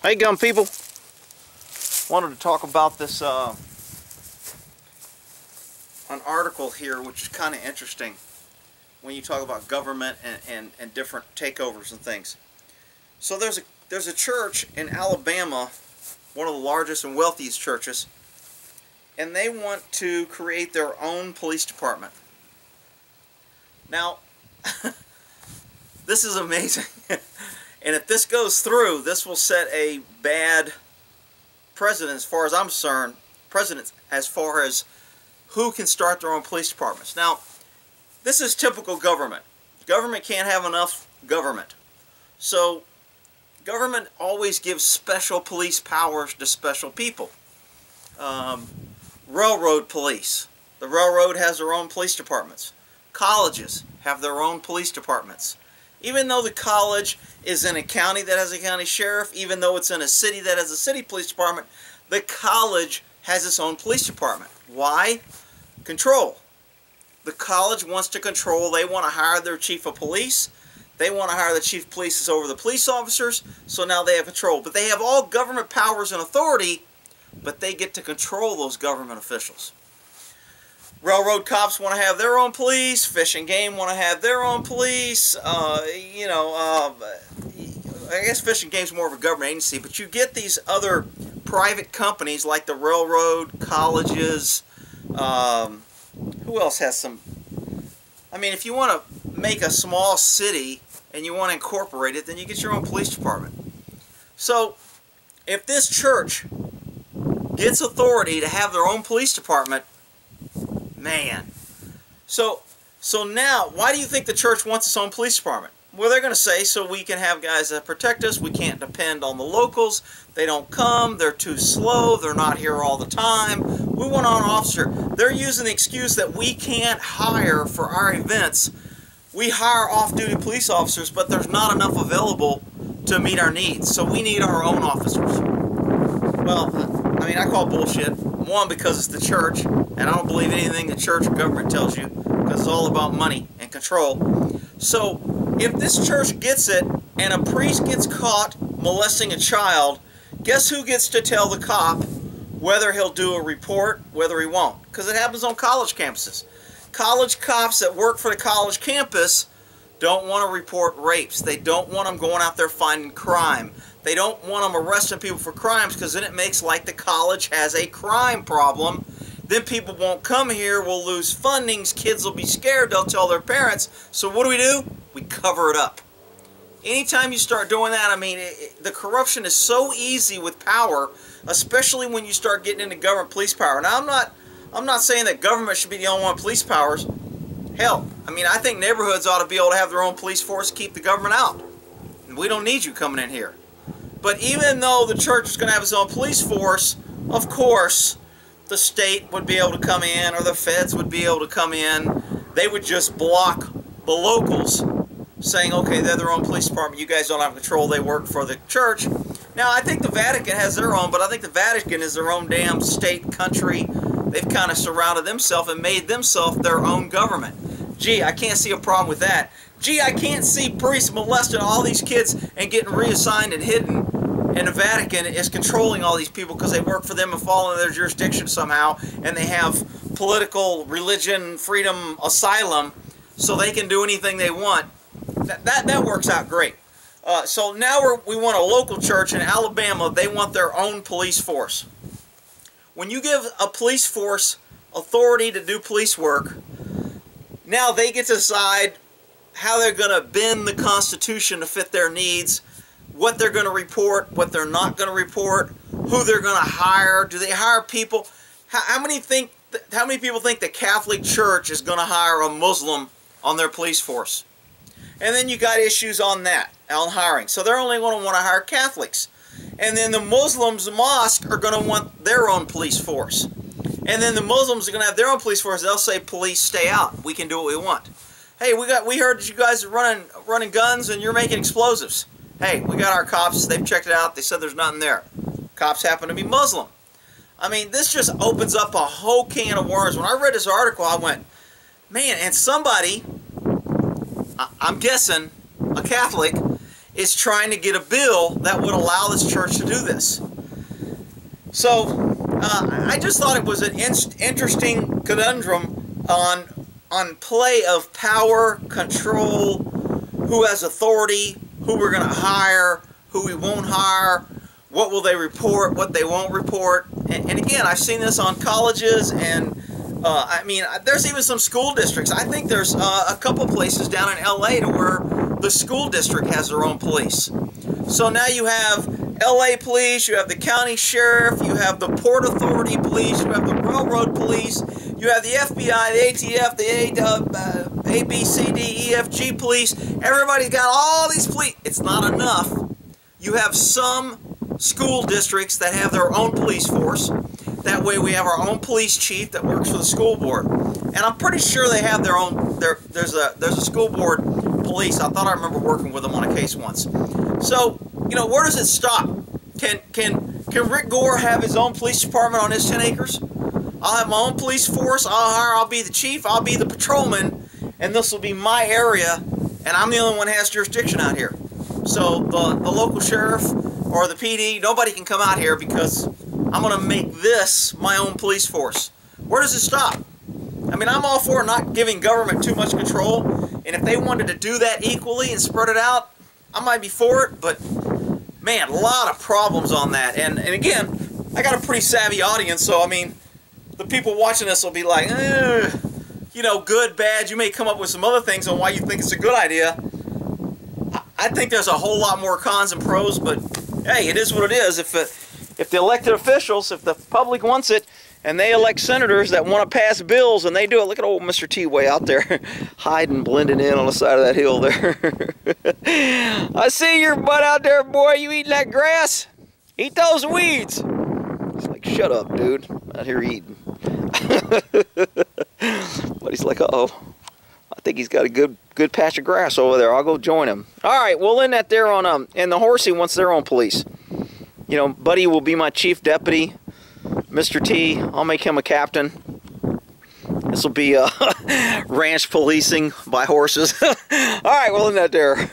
Hey gum people, wanted to talk about this an article here which is kind of interesting when you talk about government and different takeovers and things. So there's a church in Alabama, one of the largest and wealthiest churches, and they want to create their own police department. Now this is amazing. And if this goes through, this will set a bad precedent as far as I'm concerned, as far as who can start their own police departments. Now, this is typical government. Government can't have enough government. So, government always gives special police powers to special people. Railroad police. The railroad has their own police departments. Colleges have their own police departments. Even though the college is in a county that has a county sheriff, even though it's in a city that has a city police department, the college has its own police department. Why? Control. The college wants to control. They want to hire their chief of police. They want to hire the chief of police over the police officers, so now they have control. But they have all government powers and authority, but they get to control those government officials. Railroad cops want to have their own police. Fish and game want to have their own police. I guess Fish and Game is more of a government agency, but you get these other private companies like the railroad, colleges. Who else has some? I mean, if you want to make a small city and you want to incorporate it, then you get your own police department. So, if this church gets authority to have their own police department, man. So now, why do you think the church wants its own police department? Well, they're going to say, so we can have guys that protect us. We can't depend on the locals. They don't come. They're too slow. They're not here all the time. We want an officer. They're using the excuse that we can't hire for our events. We hire off-duty police officers, but there's not enough available to meet our needs. So we need our own officers. Well, I mean, I call bullshit. One, because it's the church, and I don't believe anything the church or government tells you, because it's all about money and control. So, if this church gets it, and a priest gets caught molesting a child, guess who gets to tell the cop whether he'll do a report, whether he won't? Because it happens on college campuses. College cops that work for the college campus don't want to report rapes. They don't want them going out there finding crime. They don't want them arresting people for crimes, because then it makes like the college has a crime problem. Then people won't come here, we'll lose fundings, kids will be scared, they'll tell their parents. So what do? We cover it up. Anytime you start doing that, I mean, the corruption is so easy with power, especially when you start getting into government police power. Now, I'm not saying that government should be the only one with police powers. Hell, I mean, I think neighborhoods ought to be able to have their own police force to keep the government out. And we don't need you coming in here. But even though the church is going to have its own police force, of course, the state would be able to come in, or the feds would be able to come in. They would just block the locals, saying, okay, they're their own police department, you guys don't have control, they work for the church. Now, I think the Vatican has their own, but I think the Vatican is their own damn state, country. They've kind of surrounded themselves and made themselves their own government. Gee, I can't see a problem with that. Gee, I can't see priests molesting all these kids and getting reassigned and hidden, and the Vatican is controlling all these people because they work for them and fall into their jurisdiction somehow, and they have political, religion, freedom, asylum, so they can do anything they want. That works out great. So now we want a local church in Alabama. They want their own police force. When you give a police force authority to do police work, now they get to decide how they're going to bend the Constitution to fit their needs, what they're going to report, what they're not going to report, who they're going to hire. Do they hire people? How many people think the Catholic Church is going to hire a Muslim on their police force? And then you got issues on that, on hiring. So they're only going to want to hire Catholics. And then the Muslims Mosque are going to want their own police force. And then the Muslims are going to have their own police force. They'll say, police, stay out. We can do what we want. Hey, we heard that you guys are running guns and you're making explosives. Hey, we got our cops. They've checked it out. They said there's nothing there. Cops happen to be Muslim. I mean, this just opens up a whole can of worms. When I read this article, I went, man, and somebody, I'm guessing, a Catholic, is trying to get a bill that would allow this church to do this. So I just thought it was an interesting conundrum on play of power, control, who has authority, who we're going to hire, who we won't hire, what will they report, what they won't report. And again, I've seen this on colleges, and I mean, there's even some school districts. I think there's a couple places down in LA to where the school district has their own police. So now you have LA police, you have the county sheriff, you have the Port Authority police, you have the railroad police, you have the FBI, the ATF, the ABCDEFG police. Everybody's got all these police. It's not enough. You have some school districts that have their own police force. That way we have our own police chief that works for the school board. And I'm pretty sure they have their own, there's a school board police. I thought I remember working with them on a case once. So, you know, where does it stop? Can Rick Gore have his own police department on his 10 acres? I'll have my own police force. I'll be the chief. I'll be the patrolman. And this will be my area. And I'm the only one who has jurisdiction out here. So the local sheriff or the PD, nobody can come out here because I'm going to make this my own police force. Where does it stop? I mean, I'm all for not giving government too much control. And if they wanted to do that equally and spread it out, I might be for it. But, man, a lot of problems on that. And again, I got a pretty savvy audience. So, I mean, the people watching this will be like, you know, good, bad. You may come up with some other things on why you think it's a good idea. I think there's a whole lot more cons and pros, but hey, it is what it is. If the elected officials, if the public wants it, and they elect senators that want to pass bills, and they do it. Look at old Mr. T way out there, hiding, blending in on the side of that hill there. I see your butt out there, boy. You eating that grass? Eat those weeds. He's like, shut up, dude. I'm out here eating. But he's like, uh-oh. I think he's got a good patch of grass over there. I'll go join him. All right, we'll end that there on and the horsey wants their own police. You know, Buddy will be my chief deputy. Mr. T, I'll make him a captain. This will be ranch policing by horses. All right, we'll end that there.